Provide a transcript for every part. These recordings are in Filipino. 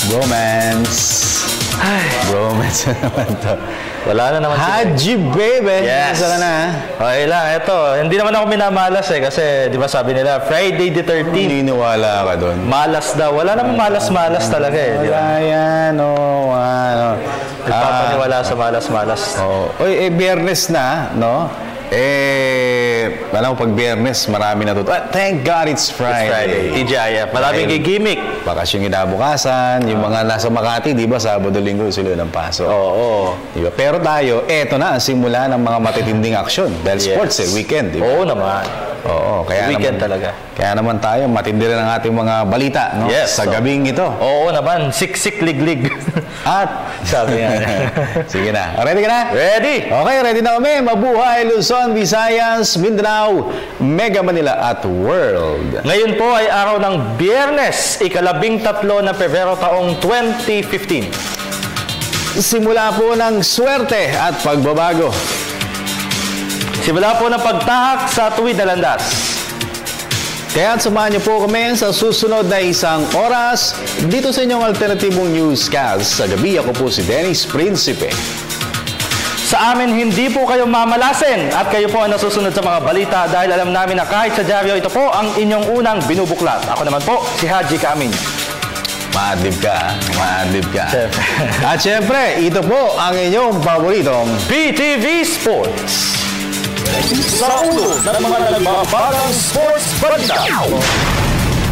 Bromance. Ay, bromance naman to. Wala na naman Haji baby. Yes. Saka na. Okay lang, ito. Hindi naman ako minamalas eh. Kasi, di ba sabi nila, Friday the 13th. Naniniwala ka doon. Malas daw. Wala namang malas-malas talaga eh. Di ba? Wala yan, Nagpapaniwala sa malas-malas. Oy, biyernes na, no? Alam mo, pag biyernes, marami na to. Thank God it's Friday. TGIF. Maraming gimmick. Bakasyon kinabukasan, yung mga nasa Makati, di ba, Sabado-Linggo sila ng pasok. Oo. Diba? Pero tayo, eto na ang simula ng mga matitinding aksyon. Dahil sports weekend, di ba? Oo naman. Oo, kaya weekend naman, talaga. Kaya naman tayo, matindi rin ang ating mga balita, no? Yes. Sa gabing ito. Oo naman. Siksik liglig. At, sabi nga. sige na. Ready ka na? Ready. Okay, ready na kami. Mabuhay Luzon, Visayas, Mindanao, Mega Manila at World. Ngayon po ay araw ng Biyernes, ika-13 ng Pebrero taong 2015. Simula po ng swerte at pagbabago. Simula po ng pagtahak sa tuwid na landas. Kaya samahan niyo po kami sa susunod na isang oras dito sa inyong alternatibong newscast. Sa gabi, ako po si Dennis Principe. Sa amin, hindi po kayo mamalasin at kayo po ang nasusunod sa mga balita dahil alam namin na kahit sa dyaryo, ito po ang inyong unang binubuklat. Ako naman po, si Haji Kaamin. Maadlib ka, maadlib ka. At syempre, ito po ang inyong paboritong PTV Sports. Sa ulo ng mga nagbabagang sports balita.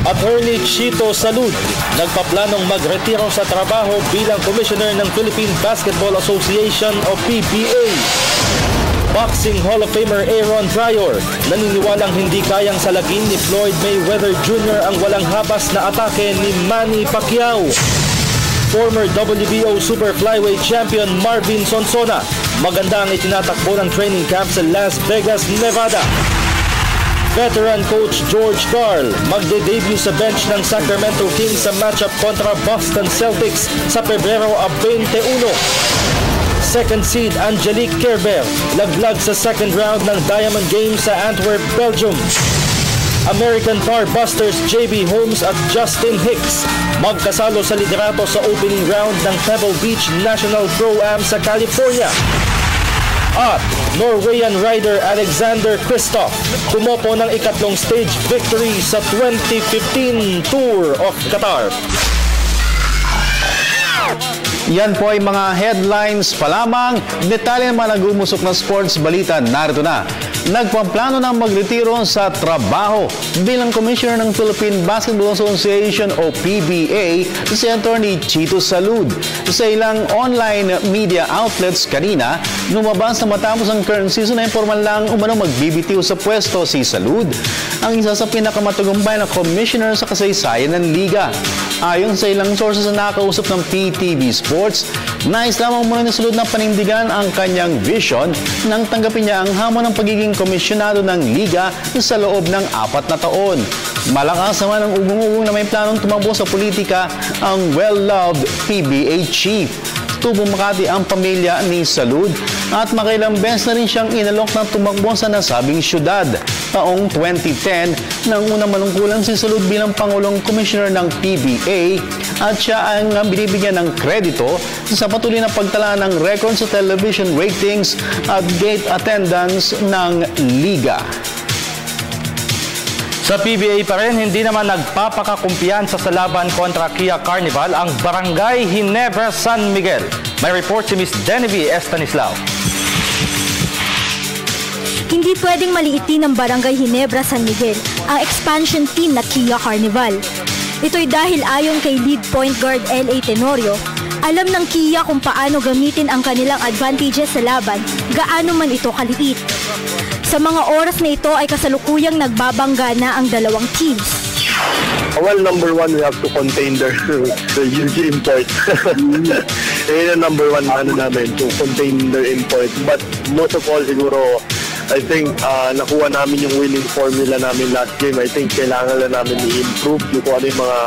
Attorney Chito Salud, nagpaplanong magretiro sa trabaho bilang Commissioner ng Philippine Basketball Association o PBA. Boxing Hall of Famer Aaron Pryor, naniniwalang hindi kayang salagin ni Floyd Mayweather Jr. ang walang habas na atake ni Manny Pacquiao. Former WBO Super Flyweight Champion Marvin Sonsona, maganda ang itinatakbo ng training camp sa Las Vegas, Nevada. Veteran coach George Karl, magde-debut sa bench ng Sacramento Kings sa matchup kontra Boston Celtics sa Pebrero 21. Second seed Angelique Kerber, laglag sa second round ng Diamond Games sa Antwerp, Belgium. American Tar Busters JB Holmes at Justin Hicks magkasalo sa liderato sa opening round ng Pebble Beach National Pro-Am sa California. At Norwegian rider Alexander Kristoff kumopo ng ikatlong stage victory sa 2015 Tour of Qatar. Yan po ay mga headlines pa lamang. Detalye naman ang gumusok ng sports balita. Narito na. Nagpamplano ng magretiro sa trabaho bilang Commissioner ng Philippine Basketball Association o PBA si Attorney Chito Salud. Sa ilang online media outlets kanina, lumabas na matapos ang current season ay formal lang umano magbibitiw sa pwesto si Salud, ang isa sa pinakamatagumpay na commissioner sa kasaysayan ng liga. Ayon sa ilang sources na nakausap ng PTV Sports, nais lamang muna ni Salud na panindigan ang kanyang vision nang tanggapin niya ang hamon ng pagiging komisyonado ng liga sa loob ng 4 na taon. Malakas naman ang ugong-ugong na may planong tumakbo sa politika ang well-loved PBA chief. Tubong Makati ang pamilya ni Salud at makailang beses na rin siyang inalok na tumakbo sa nasabing syudad. Taong 2010, nang unang malungkulan si Salud bilang Pangulong Commissioner ng PBA at siya ang binibigyan ng kredito sa patuloy na pagtala ng record sa television ratings at gate attendance ng liga. Sa PBA pa rin, hindi naman nagpapakakumpiyansa sa laban kontra Kia Carnival ang Barangay Ginebra San Miguel. May report si Ms. Denevie Estanislao. Hindi pwedeng maliitin ng Barangay Ginebra San Miguel ang expansion team na Kia Carnival. Ito'y dahil ayon kay lead point guard L.A. Tenorio, alam ng Kia kung paano gamitin ang kanilang advantages sa laban, gaano man ito kaliit. Sa mga oras na ito ay kasalukuyang nagbabangga na ang dalawang teams. Well, number one, we have to contain the huge import. Yun ang number one namin, to contain their import. But most of all, siguro, I think nakuha namin yung winning formula namin last game. I think kailangan lang namin i-improve yung kung ano yung mga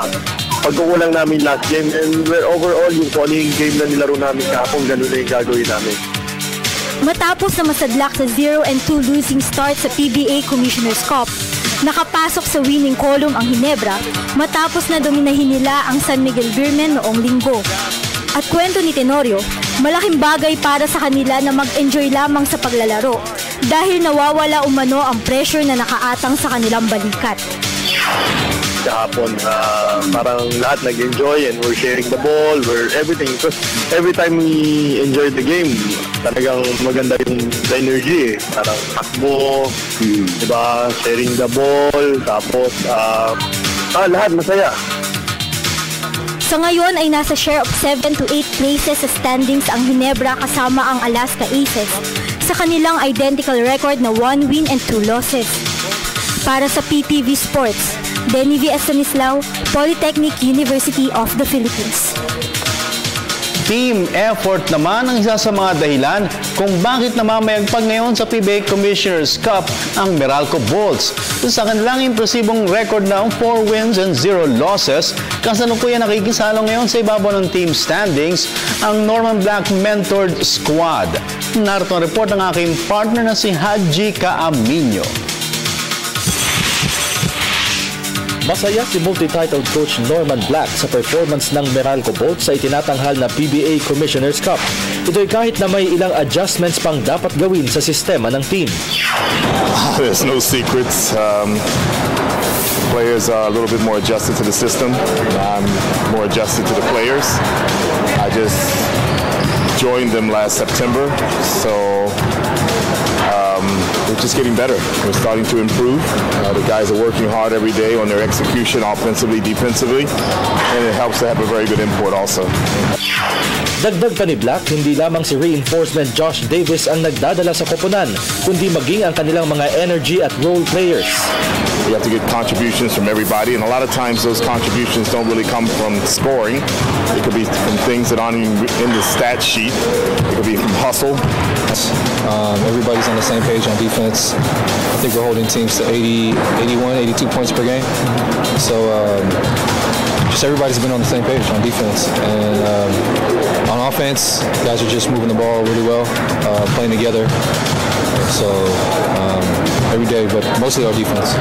pagkukulang namin last game. And overall, yung kung ano yung game na nilaro namin kahapon, ganun na yung gagawin namin. Matapos na masadlak sa 0-2 losing start sa PBA Commissioner's Cup, Nakapasok sa winning column ang Ginebra matapos na dominahin nila ang San Miguel Beermen noong linggo. At kwento ni Tenorio, malaking bagay para sa kanila na mag-enjoy lamang sa paglalaro dahil nawawala umano ang pressure na nakaatang sa kanilang balikat. Kahapon, parang lahat nag-enjoy and we're sharing the ball, we're everything. Because every time we enjoy the game, talagang maganda yung energy eh. Parang takbo, diba? Sharing the ball, tapos lahat masaya. Sa ngayon ay nasa share of 7 to 8 places sa standings ang Ginebra kasama ang Alaska Aces sa kanilang identical record na 1 win and 2 losses. Para sa PTV Sports, Denny V. Estanislao, Polytechnic University of the Philippines. Team effort naman ang isa sa mga dahilan kung bakit namamayagpag ngayon sa PBA Commissioner's Cup ang Meralco Bolts. Sa kanilang impresibong record na 4 wins and 0 losses, kasalukuyan nakikisalo ngayon sa ibabaw ng team standings ang Norman Black mentored squad. Narito ang report ng aking partner na si Haji Caaminio. Masaya si multi-titled coach Norman Black sa performance ng Meralco Bolts sa itinatanghal na PBA Commissioner's Cup. Ito'y kahit na may ilang adjustments pang dapat gawin sa sistema ng team. There's no secrets. Players are a little bit more adjusted to the system. I'm more adjusted to the players. I just joined them last September, so we're just getting better. We're starting to improve. The guys are working hard every day on their execution offensively, defensively, and it helps to have a very good import also. Dagdag pa ni Black, hindi lamang si reinforcement Josh Davis ang nagdadala sa koponan, kundi maging ang kanilang mga energy at role players. You have to get contributions from everybody, and a lot of times those contributions don't really come from scoring. It could be from things that aren't even in the stat sheet. It could be from hustle. Everybody's on the same page on defense. I think we're holding teams to 80, 81, 82 points per game. So just everybody's been on the same page on defense. And on offense, guys are just moving the ball really well, playing together. So every day, but mostly our defense.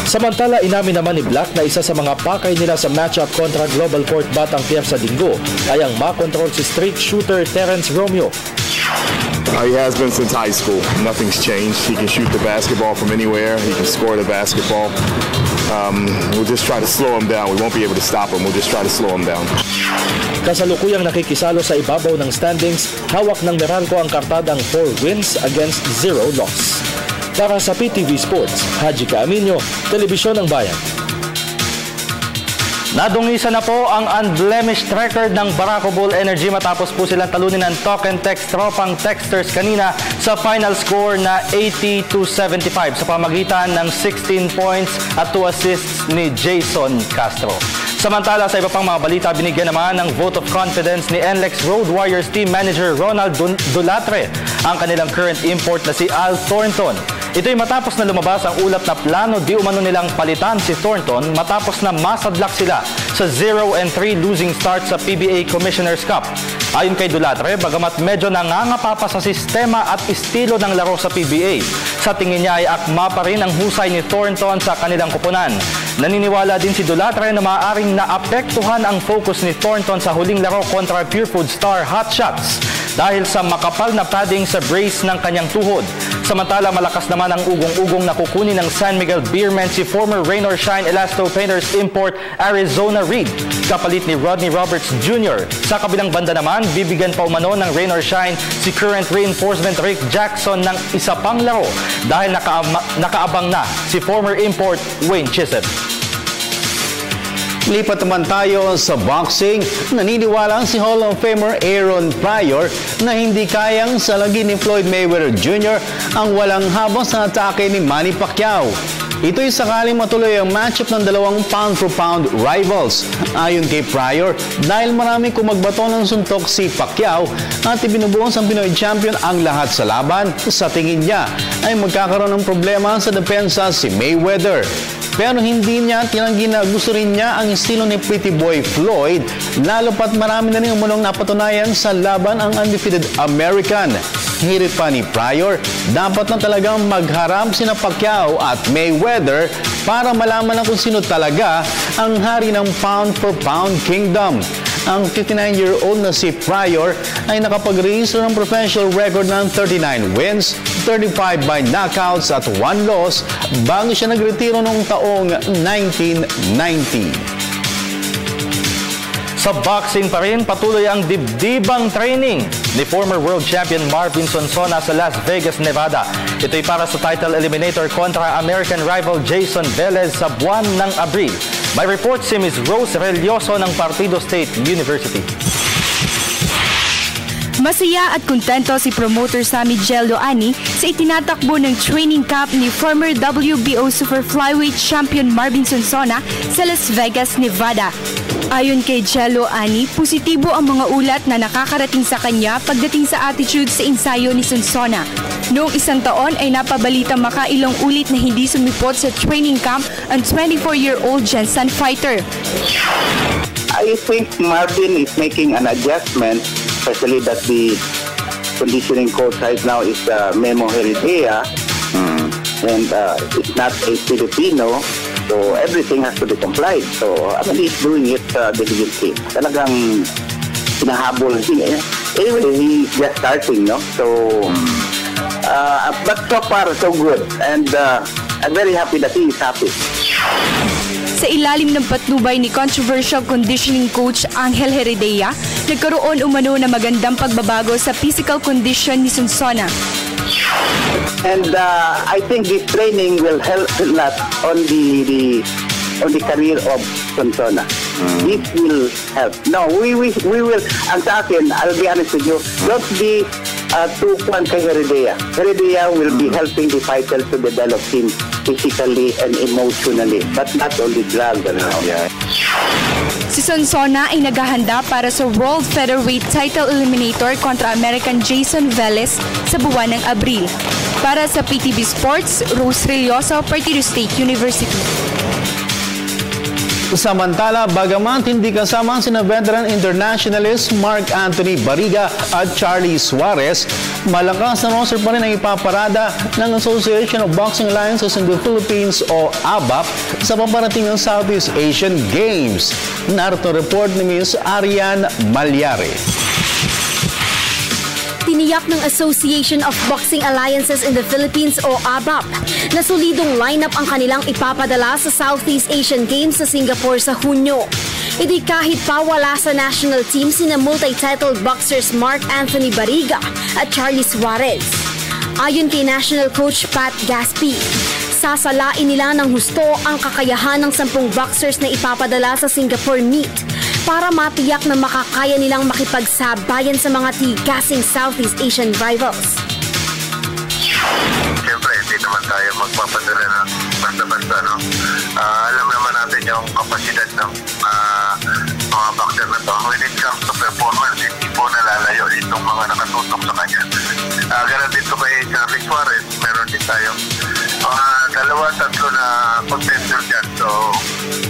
Samantala, inamin naman ni Black na isa sa mga pakay nila sa matchup kontra Global Port Batang Pier sa Linggo ay ang makontrol si straight shooter Terrence Romeo. He has been since high school. Nothing's changed. He can shoot the basketball from anywhere. He can score the basketball. We'll just try to slow him down. We won't be able to stop him. We'll just try to slow him down. Kasalukuyang nakikisalo sa ibabaw ng standings, hawak ng Meralco ang kartadang 4 wins against 0 loss. Para sa PTV Sports, Haji Caaminio, Telebisyon ng Bayan. Nadungisa na po ang unblemished record ng Barako Bull Energy matapos po silang talunin ng Talk and Text tropang Texters kanina sa final score na 80-75 sa pamagitan ng 16 points at 2 assists ni Jason Castro. Samantala, sa iba pang mga balita, binigyan naman ng vote of confidence ni NLEX Road Warriors Team Manager Ronald Dulatre ang kanilang current import na si Al Thornton. Ito'y matapos na lumabas ang ulat na plano di umano nilang palitan si Thornton matapos na masadlak sila sa 0-3 losing start sa PBA Commissioner's Cup. Ayon kay Dulatre, bagamat medyo nangangapa pa sa sistema at estilo ng laro sa PBA, sa tingin niya ay akma pa rin ang husay ni Thornton sa kanilang koponan. Naniniwala din si Dulatre na maaaring naapektuhan ang focus ni Thornton sa huling laro kontra Pure Food star Hot Shots dahil sa makapal na padding sa brace ng kanyang tuhod. Samantala, malakas naman ang ugong-ugong na kukunin ng San Miguel Beermen si former Rain or Shine Elasto Painters import Arizona Reed, kapalit ni Rodney Roberts Jr. Sa kabilang banda naman, bibigyan pa umano ng Rain or Shine si current reinforcement Rick Jackson ng isa pang laro dahil nakaabang na si former import Wayne Chisholm. Lipat naman tayo sa boxing. Naniniwala si Hall of Famer Aaron Pryor na hindi kayang salagin ni Floyd Mayweather Jr. ang walang habang sa atake ni Manny Pacquiao. Ito'y sakaling matuloy ang matchup ng dalawang pound-for-pound rivals. Ayon kay Pryor, dahil marami kumagbato ng suntok si Pacquiao at ibinubuhos ang Pinoy champion ang lahat sa laban, sa tingin niya ay magkakaroon ng problema sa depensa si Mayweather. Pero hindi niya tinanggi na gusto rin niya ang estilo ni Pretty Boy Floyd, lalo pat marami na rin umunong napatunayan sa laban ang undefeated American. Hirit pa ni Pryor, dapat na talagang magharap sina Pacquiao at Mayweather para malaman na kung sino talaga ang hari ng pound-for-pound kingdom. Ang 59-year-old na si Pryor ay nakapag-rehistro ng professional record ng 39 wins, 35 by knockouts at 1 loss bago siya nagretiro noong taong 1990. Sa boxing pa rin, patuloy ang dibdibang training ni former world champion Marvin Sonsona sa Las Vegas, Nevada. Ito'y para sa title eliminator kontra American rival Jason Velez sa buwan ng Abril. May report si Ms. Rose Relioso ng Partido State University. Masaya at kontento si promoter Sammy Gelloani sa itinatakbo ng training camp ni former WBO Super Flyweight champion Marvin Sonsona sa Las Vegas, Nevada. Ayon kay Gelloani, positibo ang mga ulat na nakakarating sa kanya pagdating sa attitude sa ensayo ni Sonsona. Noong isang taon ay napabalita makailang ulit na hindi sumipot sa training camp ang 24-year-old Jensen fighter. I think Marvin is making an adjustment, especially that the conditioning coach right now is Memo Heredia, and it's not a Filipino, so everything has to be complied. So I mean, he's doing it diligently. Talagang pinahabol siya. Anyway, he's just starting, no? So, but so far, so good. And I'm very happy that he is happy. Sa ilalim ng patnubay ni controversial conditioning coach Angel Heredia, nagkaroon umano na magandang pagbabago sa physical condition ni Sonsona. And I think this training will help a lot on the career of Sonsona. This will help. No, we will. Ang sa akin, I'll be honest with you, don't be too fun kay Heredia. Heredia will be helping the fighter to develop him physically and emotionally, but not only drug. Si Sonsona ay naghahanda para sa World Featherweight Title Eliminator kontra American Jason Velez sa buwan ng Abril. Para sa PTV Sports, Rose Relioso, Partido State University. Samantala, bagaman hindi kasama sina veteran internationalist Mark Anthony Barriga at Charlie Suarez, malakas na roster pa rin ang ipaparada ng Association of Boxing Alliances in the Philippines o ABAP sa paparating ng Southeast Asian Games. Narito report ni Ms. Arian Malyari. Tiniyak ng Association of Boxing Alliances in the Philippines o ABAP na solidong lineup ang kanilang ipapadala sa Southeast Asian Games sa Singapore sa Hunyo. Ito'y kahit pa wala sa national team sina multi-titled boxers Mark Anthony Barriga at Charlie Suarez. Ayon kay National Coach Pat Gaspi, sasalain nila ng husto ang kakayahan ng 10 boxers na ipapadala sa Singapore meet para matiyak na makakaya nilang makipagsabayan sa mga tigasing Southeast Asian rivals. Siyempre, hindi naman tayo magpapadala na basta-basta, no? Alam naman natin yung kapasidad ng mga boxer na to. When it comes to performance, hindi po nalalayo itong mga nakatutok sa kanya. Ganun dito kay Charlie Suarez, meron din tayong mga 2-3 na contender dyan. So,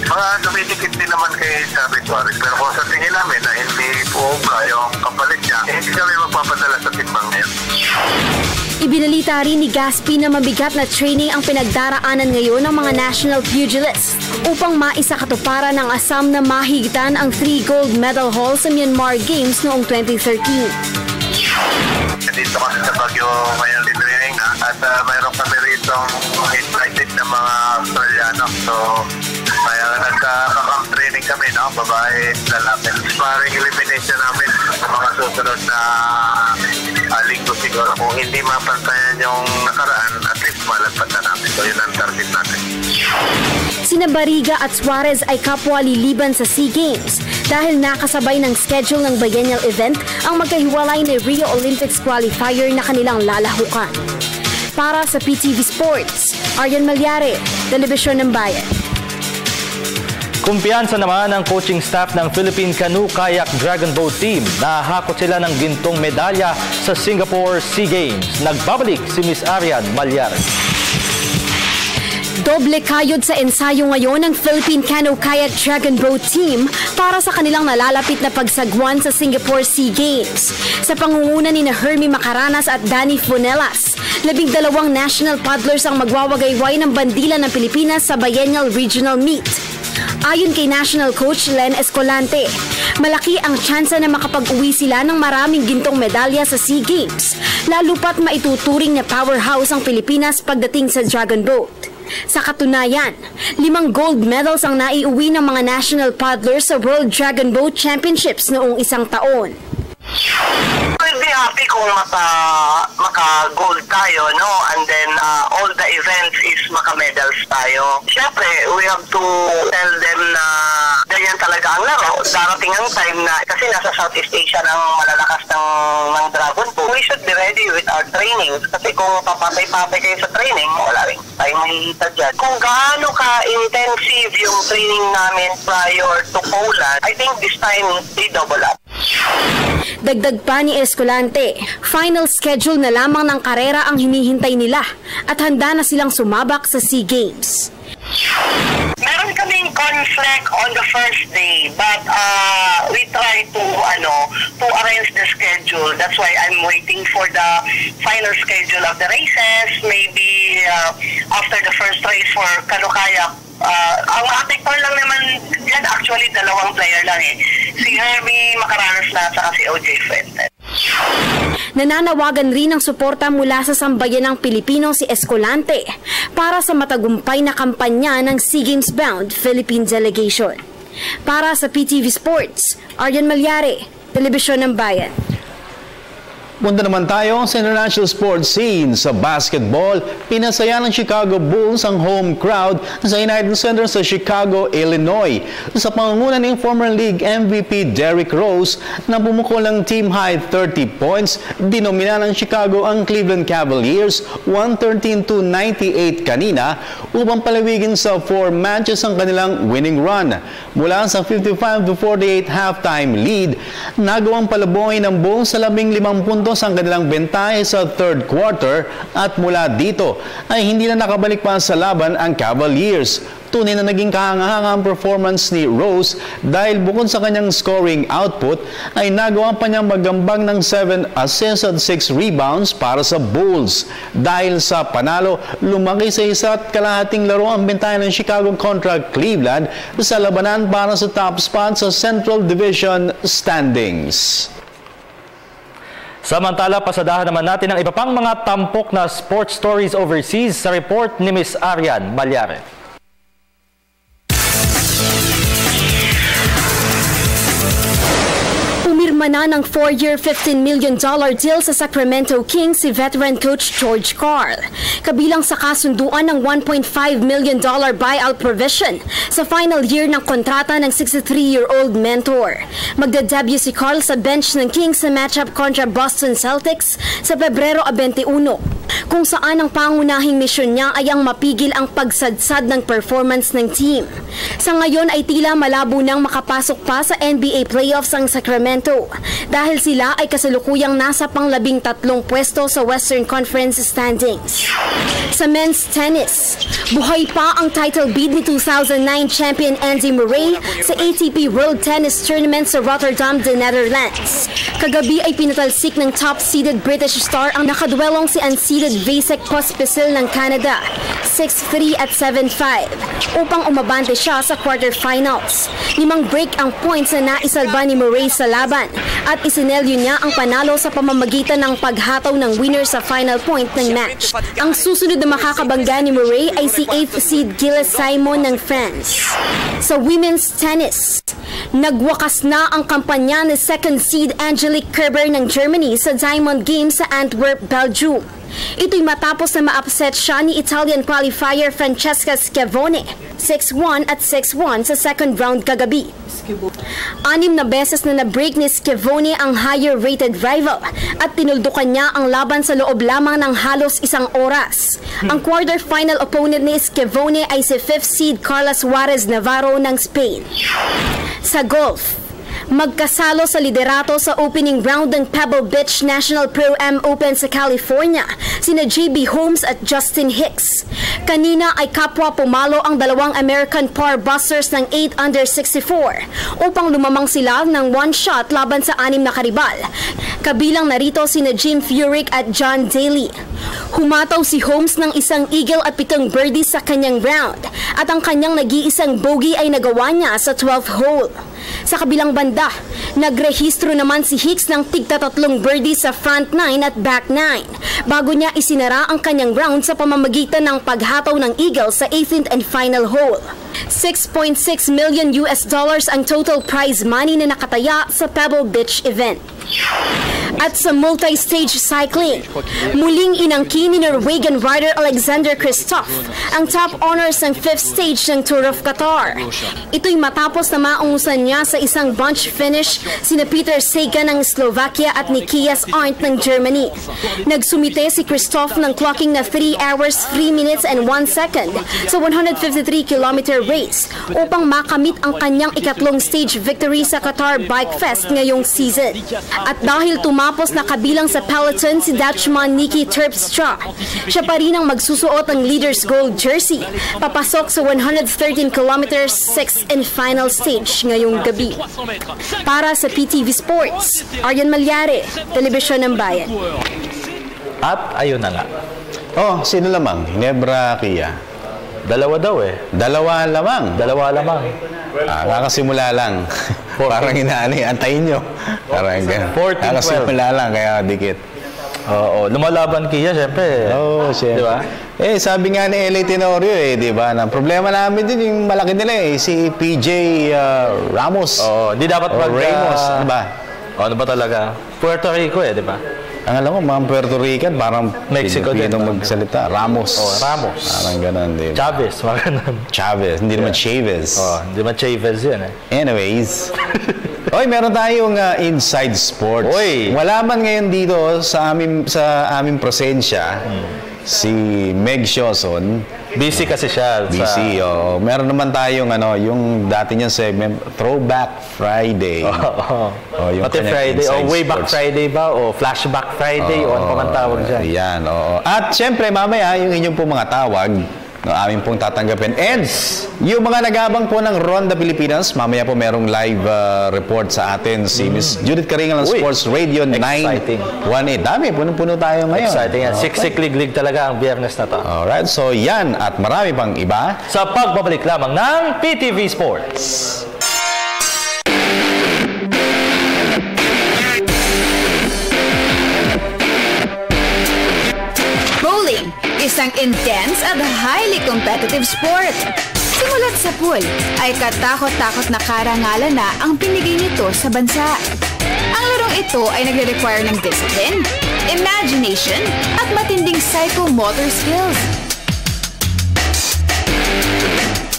mga dumidikit din naman kay Charlie Suarez. Pero kung sa tingin namin na hindi po yung kapalit niya, hindi kami magpapadala sa timbang ngayon. Ibinalita rin ni Gaspi na mabigat na training ang pinagdaraanan ngayon ng mga national pugilists upang maisakatuparan ng Assam na mahigitan ang 3 gold medal haul sa Myanmar Games noong 2013. Dito kasi sa Baguio ngayon din training na at mayroon kami rito invited na mga Australiano. So, kaya nagka-camp training kami, no? Babae, lalaki. Sparring elimination namin sa mga susunod na linggo siguro. Kung hindi mapantayan yung nakaraan, at least malagpat na namin. So, yun ang target natin. Sina Barriga at Suarez ay kapwa liliban sa SEA Games dahil nakasabay ng schedule ng biennial event ang magkahiwalay na Rio Olympics qualifier na kanilang lalahukan. Para sa PTV Sports, Arian Malyari, Telebisyon ng Bayan. Kumpiyansa naman ang coaching staff ng Philippine Canoe Kayak Dragon Boat Team. Nahakot sila ng gintong medalya sa Singapore SEA Games. Nagbabalik si Ms. Arian Malyari. Doble kayod sa ensayo ngayon ng Philippine Canoe Kayak Dragon Boat Team para sa kanilang nalalapit na pagsagwan sa Singapore SEA Games. Sa pangunguna ni Hermie Macaranas at Danny Funelas, 12 national paddlers ang magwawagayway ng bandila ng Pilipinas sa Biennial Regional Meet. Ayon kay National Coach Len Escolante, malaki ang tsansa na makapag-uwi sila ng maraming gintong medalya sa SEA Games, lalo pat maituturing na powerhouse ang Pilipinas pagdating sa Dragon Boat. Sa katunayan, 5 gold medals ang naiuwi ng mga national paddlers sa World Dragon Boat Championships noong isang taon. We'll be happy kung maka-gold tayo, no? And then all the events is maka-medals tayo. Siyempre, we have to tell them na ganyan talaga ang laro. Darating ang time na, kasi nasa Southeast Asia ng malalakas ng Dragon Boat, we should be ready with our training. Kasi kung papatay-patay kayo sa training, wala rin tayo mahihita dyan. Kung gaano ka-intensive yung training namin prior to Poland, I think this time, they double up. Dagdag pa ni Escolante, final schedule na lamang ng karera ang hinihintay nila at handa na silang sumabak sa SEA Games. Meron kaming conflict on the first day, but we try to arrange the schedule. That's why I'm waiting for the final schedule of the races. Maybe after the first race for Canoe Kayak, ang ma-actor lang naman yan, actually 2 player lang eh. Si Hermie Macaranas na at si OJ Fuentes. Nananawagan rin ng suporta mula sa sambayanang Pilipino si Escolante para sa matagumpay na kampanya ng SEA Games bound Philippine Delegation. Para sa PTV Sports, Aryan Malyari, Telebisyon ng Bayan. Punta naman tayo sa international sports scene. Sa basketball, pinasaya ng Chicago Bulls ang home crowd sa United Center sa Chicago, Illinois. Sa pangunguna ng former league MVP Derrick Rose na bumukol ng team-high 30 points, dinomina ng Chicago ang Cleveland Cavaliers 113-98 kanina upang palawigin sa 4 matches ang kanilang winning run. Mula sa 55-48 halftime lead, nagawang palabongin ng Bulls sa 15 puntos ang kanilang bentahe sa third quarter at mula dito ay hindi na nakabalik pa sa laban ang Cavaliers. Tunay na naging kahanga-hanga ang performance ni Rose dahil bukod sa kanyang scoring output ay nagawa pa niyang magambang ng 7 assists at 6 rebounds para sa Bulls. Dahil sa panalo, lumaki sa 1.5 laro ang bentahe ng Chicago kontra Cleveland sa labanan para sa top spot sa Central Division standings. Samantala, pasadahan naman natin ang iba pang mga tampok na sports stories overseas sa report ni Ms. Arian Malyare. Umirma na ng 4-year $15 million deal sa Sacramento Kings si veteran coach George Karl. Kabilang sa kasunduan ng $1.5 million buyout provision sa final year ng kontrata ng 63-year-old mentor. Magdadebut si Karl sa bench ng Kings sa matchup kontra Boston Celtics sa Pebrero 21, kung saan ang pangunahing misyon niya ay ang mapigil ang pagsadsad ng performance ng team. Sa ngayon ay tila malabo nang makapasok pa sa NBA playoffs ang Sacramento dahil sila ay kasalukuyang nasa pang-13 pwesto sa Western Conference standings. Sa men's tennis, buhay pa ang title bid ni 2009 champion Andy Murray sa ATP World Tennis Tournament sa Rotterdam, the Netherlands. Kagabi ay pinatalsik ng top-seeded British star ang nakaduelong si unseeded Vasek Pospisil ng Canada, 6-3 at 7-5, upang umabante siya sa quarterfinals. 5 break ang points na naisalba ni Murray sa laban at isinelyo niya ang panalo sa pamamagitan ng paghataw ng winner sa final point ng match. Ang susunod na makakabangga ni Murray ay si 8th seed Gilles Simon ng France. Sa women's tennis, nagwakas na ang kampanya ni 2nd seed Angelique Kerber ng Germany sa Diamond Games sa Antwerp, Belgium. Ito'y matapos na ma-upset siya ni Italian qualifier Francesca Schiavone 6-1 at 6-1 sa second round kagabi. 6 na beses na na-break ni Schiavone ang higher-rated rival at tinuldukan niya ang laban sa loob lamang ng halos 1 oras. Ang quarter-final opponent ni Schiavone ay si 5th seed Carla Suarez Navarro ng Spain. Sa golf, Magkasalo sa liderato sa opening round ng Pebble Beach National Pro-Am Open sa California, sina JB Holmes at Justin Hicks. Kanina ay kapwa pumalo ang dalawang American par busters ng 8 under 64 upang lumamang sila ng one shot laban sa 6 na karibal. Kabilang narito sina Jim Furyk at John Daly. Humataw si Holmes ng isang eagle at 7 birdies sa kanyang round at ang kanyang nag-iisang bogey ay nagawa niya sa 12th hole. Sa kabilang banda, nagrehistro naman si Hicks ng tigta-3 birdies sa front 9 at back 9 bago niya isinara ang kanyang round sa pamamagitan ng paghataw ng eagle sa 18th and final hole. $6.6 million ang total prize money na nakataya sa Pebble Beach event. At sa multi-stage cycling, muling inangkin ni Norwegian rider Alexander Kristoff ang top honors ng 5th stage ng Tour of Qatar. Ito'y matapos na maungusan niya sa isang bunch finish sina Peter Sagan ng Slovakia at Nikias Arndt ng Germany. Nagsumite si Kristoff ng clocking na 3 hours, 3 minutes and 1 second sa 153-kilometer race upang makamit ang kanyang ikatlong stage victory sa Qatar Bike Fest ngayong season. At dahil tumapos na kabilang sa peloton si Dutchman Nicky Terpstra, siya pa rin ang magsusuot ng leader's gold jersey papasok sa 113 kilometers 6th and final stage ngayong gabi. Para sa PTV Sports, Aryan Malyari, Telebisyon ng Bayan. At ayun na nga. Oh, sino lamang? Ginebra, Kia. Dalawa daw eh. Dalawa lamang? Dalawa lamang. Kakasimula lang. Parang inaani, antayin nyo. Parang gano'n. 14-12. Kakasimula lang, kaya dikit. Oo, lumalaban Kia, syempre. Oo, syempre. Diba? Sabi nga ni L.A. Tenorio di ba? Na problema namin din yung malaki nila si PJ Ramos. Oo, di dapat Ramos, diba? Ano ba talaga? Puerto Rico di ba? Ang alam mo, mga Puerto Rican, parang Mexico din. magsalita. Ramos. Ramos. Parang ganun, di ba? Chavez, mga ganun. Chavez, hindi naman Chavez. Hindi naman Chavez yan Anyways. Oy, meron tayong Inside Sports. Oy. Wala man ngayon dito sa aming presensya, si Meg Sioson. Busy kasi siya. Busy, meron naman tayong yung dati niyang segment, Throwback Friday. Yung Pati Friday, Way Back Friday ba? O Flashback Friday, o ano pa man tawag dyan. Yan, At syempre, mamaya, yung inyong pong mga tawag, aming pong tatanggapin. And yung mga nagabang po ng Ronda Pilipinas, mamaya po merong live report sa atin si Miss Judith Karingal ng Sports Radio 918. Dami, punong-puno tayo ngayon. Exciting yan. Siksik-liglig talaga ang biyernes na to. Alright, so yan at marami pang iba sa pagbabalik lamang ng PTV Sports. Bowling, isang intense at highly competitive sport. Simulat sa pool, ay katakot-takot na karangalan na ang binigay nito sa bansa. Ang larong ito ay nagre-require ng discipline, imagination, at matinding psychomotor skills.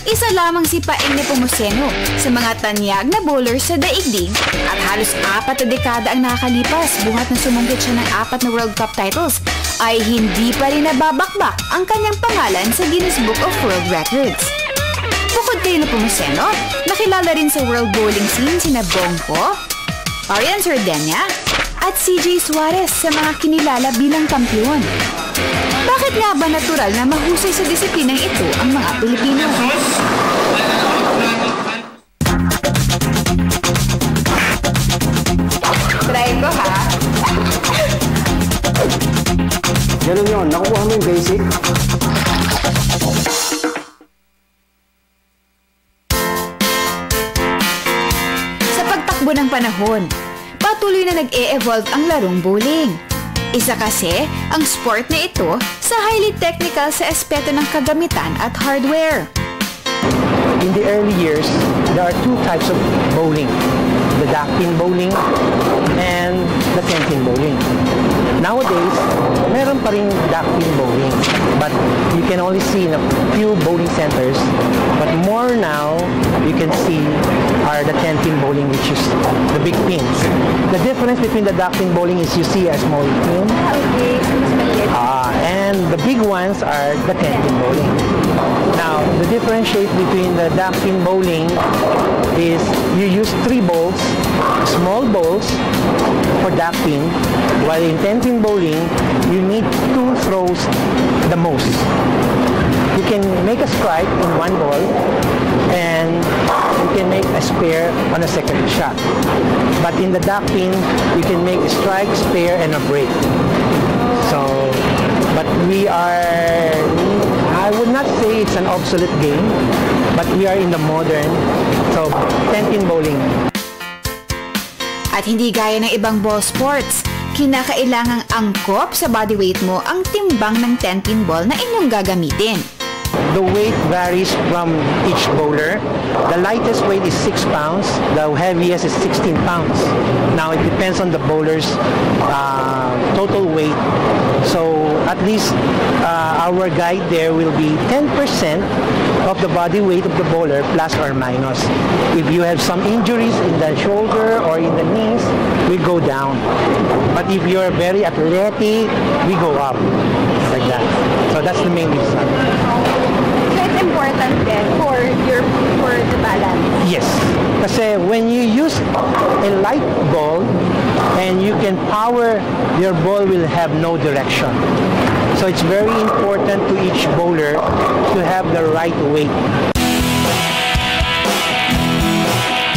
Isa lamang si Paeng Nepomuceno sa mga tanyag na bowlers sa daigdig at halos 4 na dekada ang nakakalipas buhat na sumunggit siya ng 4 na World Cup titles ay hindi pa rin nababakbak ang kanyang pangalan sa Guinness Book of World Records. Bukod kay Nepomuceno, nakilala rin sa world bowling scene sina Bongko, Arian Sardenya at CJ Suarez sa mga kinilala bilang kampiyon. Bakit nga ba natural na mahusay sa disiplinang ito ang mga Pilipino? Try ko ha? Ganun yun, nakukuha mo yung basic. Sa pagtakbo ng panahon, patuloy na nag-e-evolve ang larong bowling. Isa kasi ang sport na ito sa highly technical sa aspeto ng kagamitan at hardware. In the early years, there are 2 types of bowling. The duck-pin bowling and the 10-pin bowling. Nowadays, meron pa rin duck-pin bowling, but you can only see in a few bowling centers. But more now, you can see are the 10-pin bowling, which is the big pins. The difference between the duck-pin bowling is you see a small pin. And the big ones are the 10-pin bowling. Now, the differentiate between the duck-pin bowling is you use 3 balls small balls for ducking, while in 10-pin bowling, you need 2 throws the most. You can make a strike in 1 ball, and you can make a spare on a second shot. But in the ducking, you can make a strike, spare, and a break. So, but we are, I would not say it's an obsolete game, but we are in the modern, so 10-pin bowling. At hindi gaya ng ibang ball sports, kinakailangang angkop sa body weight mo ang timbang ng 10-pin ball na inyong gagamitin. The weight varies from each bowler. The lightest weight is 6 pounds. The heaviest is 16 pounds. Now it depends on the bowler's total weight. So at least our guide there will be 10% of the body weight of the bowler plus or minus. If you have some injuries in the shoulder or in the knees, we go down. But if you're very athletic, we go up like that. So that's the main reason. So it's important then for the balance. Yes. Kasi when you use a light ball and you can power, your ball will have no direction. So it's very important to each bowler to have the right weight.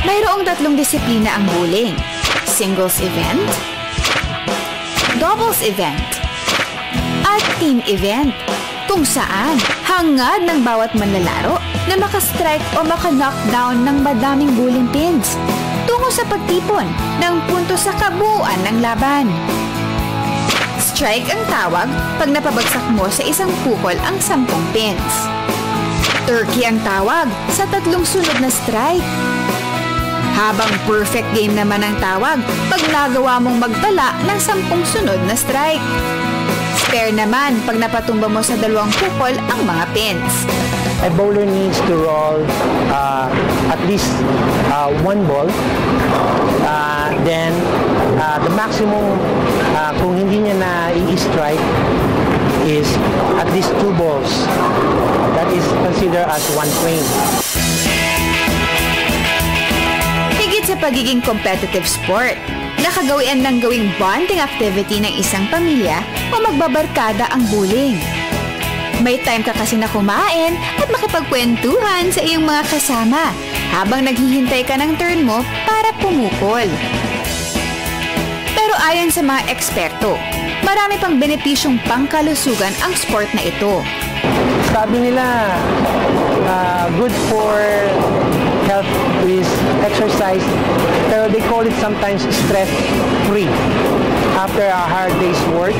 Mayroong 3 disiplina ang bowling. Singles event, doubles event, at team event, kung saan hangad ng bawat manlalaro na makastrike o maka-knockdown ng madaming bowling pins tungo sa pagtipon ng punto sa kabuuan ng laban. Strike ang tawag pag napabagsak mo sa isang pukol ang 10 pins. Turkey ang tawag sa 3 sunod na strike. Habang perfect game naman ang tawag pag nagawa mong magtala ng 10 sunod na strike. Spare naman pag napatumba mo sa 2 pukol ang mga pins. A bowler needs to roll at least 1 ball. Then the maximum kung hindi niya na i-strike is at least 2 balls. That is considered as 1 frame. Higit sa pagiging competitive sport, nakagawian ng gawing bonding activity ng isang pamilya o magbabarkada ang bowling. May time ka kasi na kumain at makipagkwentuhan sa iyong mga kasama habang naghihintay ka ng turn mo para pumukol. Pero ayon sa mga eksperto, marami pang benepisyong pangkalusugan ang sport na ito. Sabi nila, good for health is exercise, pero they call it sometimes stress-free. After a hard day's work.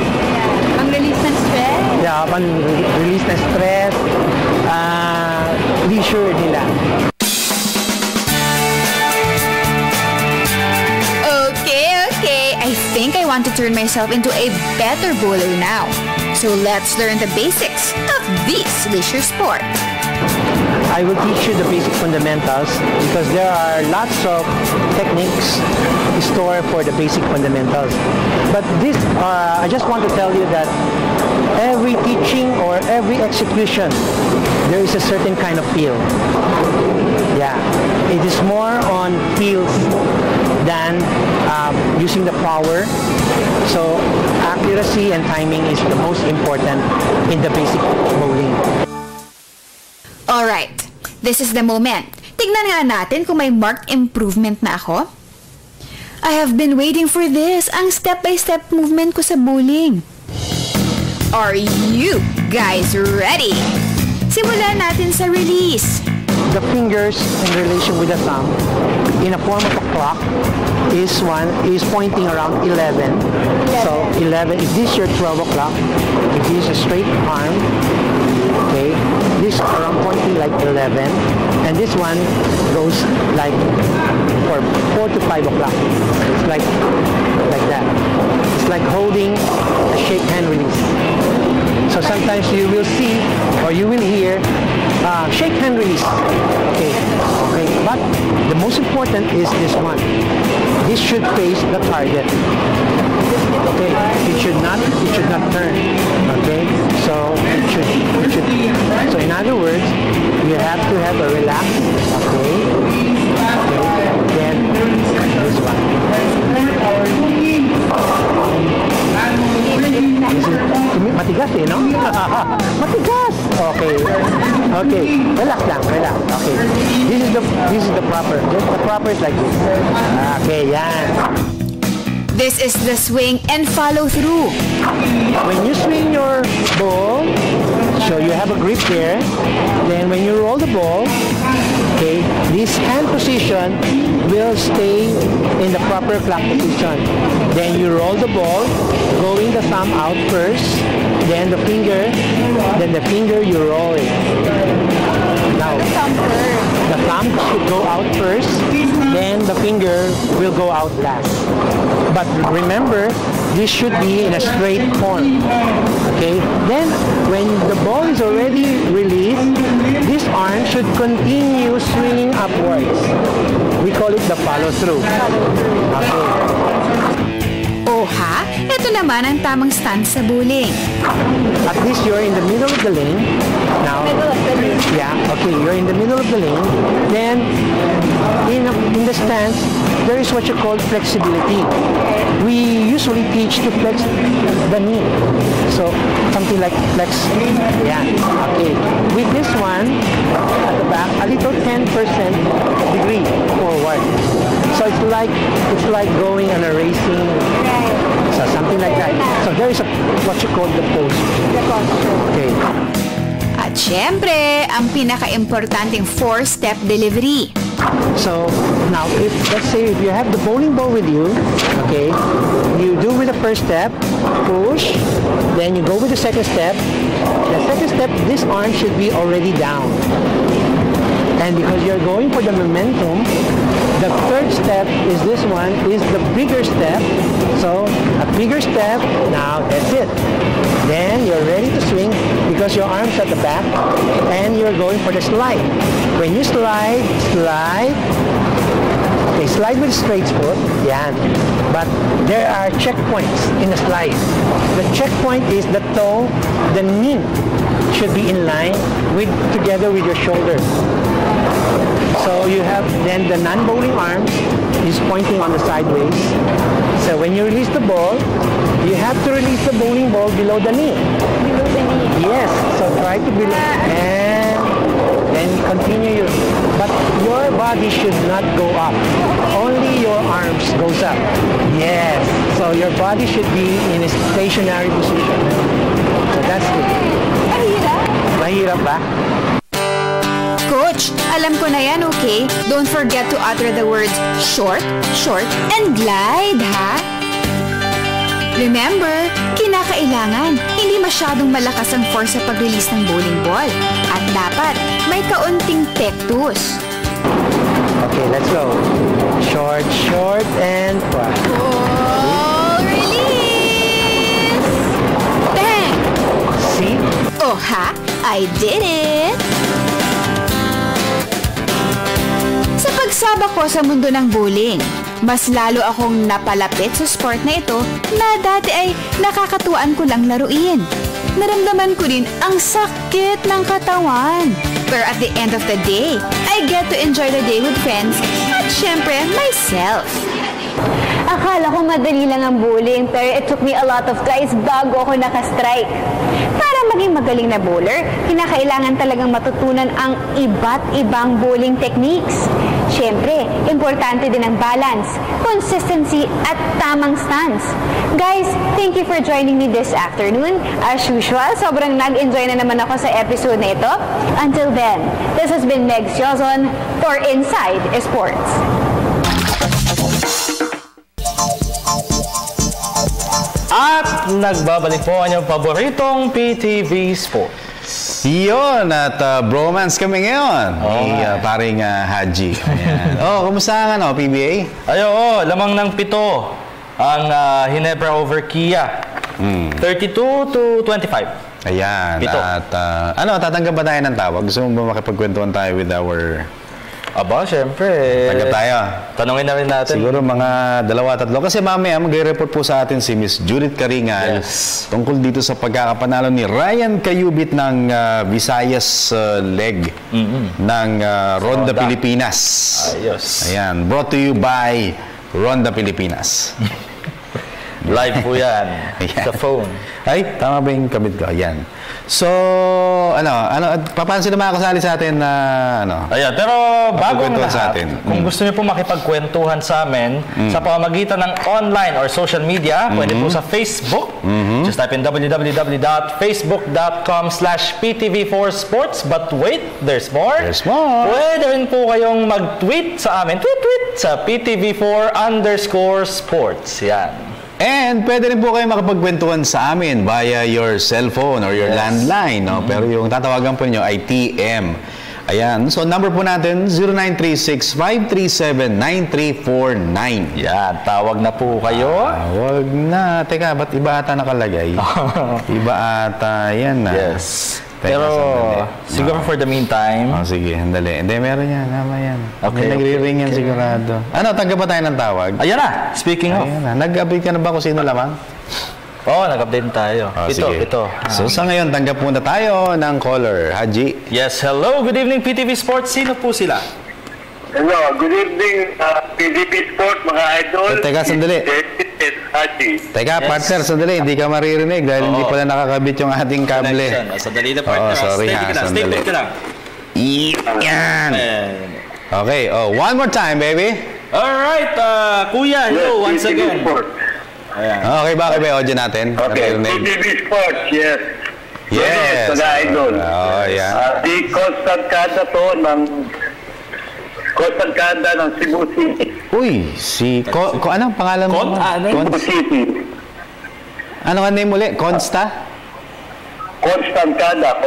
Pang-release ng stress? Yeah, pang-release ng stress, leisure nila. Okay, I think I want to turn myself into a better bowler now. So let's learn the basics of this leisure sport. I will teach you the basic fundamentals because there are lots of techniques stored for the basic fundamentals. But this, I just want to tell you that every teaching or every execution, there is a certain kind of feel. Yeah, it is more on feels than using the power. So accuracy and timing is the most important in the basic bowling. Alright, this is the moment. Tignan nga natin kung may marked improvement na ako. I have been waiting for this, ang step-by-step movement ko sa bowling. Are you guys ready? Simulan natin sa release. The fingers in relation with the thumb in a form of a clock is pointing around 11. So 11, if this is your 12 o'clock, if this is a straight arm, okay, this around pointing like 11, and this one goes like for 4 to 5 o'clock. It's like that. It's like holding a shake hand release. So sometimes you will see or you will hear shake hand release. Okay. But the most important is this one. This should face the target. Okay. It should not turn. Okay. So it should. So in other words, you have to have a relax. Okay. Then this one. like this. Okay, yan. This is the swing and follow through. When you swing your ball, so you have a grip there, then when you roll the ball, okay, this hand position will stay in the proper clock position. Then you roll the ball, going the thumb out first, then the finger you roll it. Now, the thumb should go out first, then the finger will go out last. But remember, this should be in a straight form. Okay? Then, when the ball is already released, this arm should continue swinging upwards. We call it the follow-through. Okay. O ha, ito naman ang tamang stance sa bowling. At least you're in the middle of the lane. Now, yeah, okay, you're in the middle of the lane. Then, in the stance, there is what you call flexibility. We usually teach to flex the knee. So, something like flex. Yeah, okay. With this one, at the back, a little 10% degree forward. So it's like going on a racing, so something like that. So there is what you call the pose. Okay. At syempre, ang pinaka-importanting 4-step delivery. So now, let's say if you have the bowling ball with you, okay, you do with the first step, push, then you go with the second step. The second step, this arm should be already down. And because you're going for the momentum, the third step is this one, is the bigger step. So a bigger step, now that's it. Then you're ready to swing because your arm's at the back and you're going for the slide. When you slide, okay, slide with straight foot, yan. But there are checkpoints in the slide. The checkpoint is the toe, the knee should be in line together with your shoulder. So you have then the non-bowling arm is pointing on the sideways. So when you release the ball, you have to release the bowling ball below the knee. Below the knee. Yes. So try to below and then continue. But your body should not go up. Only your arms goes up. Yes. So your body should be in a stationary position. So that's it. Mahirap. Mahirap ba? Coach, alam ko na yan, okay? Don't forget to utter the words short, short, and glide, ha? Remember, kinakailangan hindi masyadong malakas ang force sa pag-release ng bowling ball. At dapat may kaunting pectus. Okay, let's go. Short, short, and ball release! Bang! See? Oh ha, I did it! Sa pagsabak ko sa mundo ng bowling, mas lalo akong napalapit sa sport na ito na dati ay nakakatuwaan ko lang laruin. Naramdaman ko din ang sakit ng katawan. Pero at the end of the day, I get to enjoy the day with friends at syempre myself. Akala ko madali lang ang bowling pero it took me a lot of tries bago ako nakastrike. Para maging magaling na bowler, kinakailangan talagang matutunan ang iba't ibang bowling techniques. Siyempre, importante din ang balance, consistency at tamang stance. Guys, thank you for joining me this afternoon. As usual, sobrang nag-enjoy na naman ako sa episode na ito. Until then, this has been Meg Joson for Inside Sports. At nagbabalik po ang inyong paboritong PTV Sports. Yun, at bromance kami ngayon ni paring Haji. Kumusta ang PBA? Lamang ng 7 ang Ginebra over Kia. 32-25. Ayan. 7. At tatanggap ba tayo ng tawag? Gusto mo ba makipagkwentuhan tayo with our... Aba, syempre. Tanggap tayo. Tanungin na rin natin. Siguro mga 2-3. Kasi mamaya mag-report po sa atin si Miss Judith Caringan tungkol dito sa pagkakapanalo ni Ryan Cayubit ng Visayas leg ng Ronda Pilipinas. Ayos. Ayan. Brought to you by Ronda Pilipinas. Live po yan. Sa phone. Ay, tama ba yung kabit ko? Ayan. So, paano sila makakasali sa atin na, Ayan, pero bago ang lahat, kung gusto niyo po makipagkwentuhan sa amin sa pamamagitan ng online or social media, pwede po sa Facebook. Just type in www.facebook.com/PTV4Sports. But wait, there's more. There's more. Pwede rin po kayong mag-tweet sa amin. Tweet sa PTV4_sports. Yan. And pwede rin po kayo makapagkwentuhan sa amin via your cellphone or your landline. No? Pero yung tatawagan po niyo ay TM. Ayan. So, number po natin, 0936-537-9349. Yan. Tawag na po kayo. Tawag na. Teka, ba't iba ata nakalagay? Iba ata. Yan na. Yes. Pero, siguro for the meantime. Sige, handali. Hindi, meron yan. Tama yan. Okay. Nagre-ring yan sigurado. Tanggap ba tayo ng tawag? Ayan na. Speaking of. Nag-update ka na ba kung sino lamang? Oo, nag-update tayo. Ito. So, sa ngayon, tanggap muna tayo ng caller. Haji. Yes, hello. Good evening, PTV Sports. Sino po sila? Hello, good evening, PTV Sports, mga idol. Teka, sandali. Haji. Teka, partner, sandali. Hindi ka maririnig dahil hindi pala nakakabit yung ating kable. Sandali na, partner. Sorry ha, sandali. Stay lang. Yan. Okay, one more time, baby. Alright, Kuya, hello, once again. Ayan. Okay ba audio natin? Okay, PTV Sports, yes. Yes. Mga idol. Yeah. Di constant kada to ng Cebu City. Uy, anong pangalan mo? Cebu City. Ano nga name muli? Consta? Constant kada.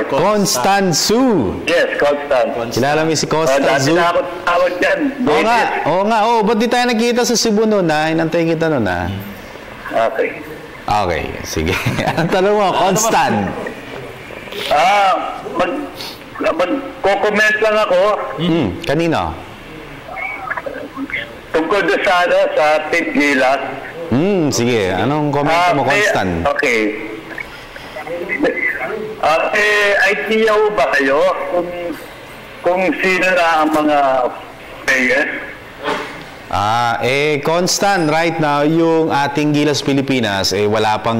Constanzu. Yes, Constant. Kilala mo si Constanzu? Dati na ako tawag dyan. Oo nga. Ba't di tayo nakita sa Cebu noon ha? Inantay kita noon ha? Okay, sige. Anong tanong mo? Constant. Magko-comment lang ako. Kanino? Tungkol sa Team Gilas. Sige. Anong comment mo, Constant? Okay. Idea ba kayo kung sino na ang mga players? Constant, right now, yung ating Gilas Pilipinas, wala pa.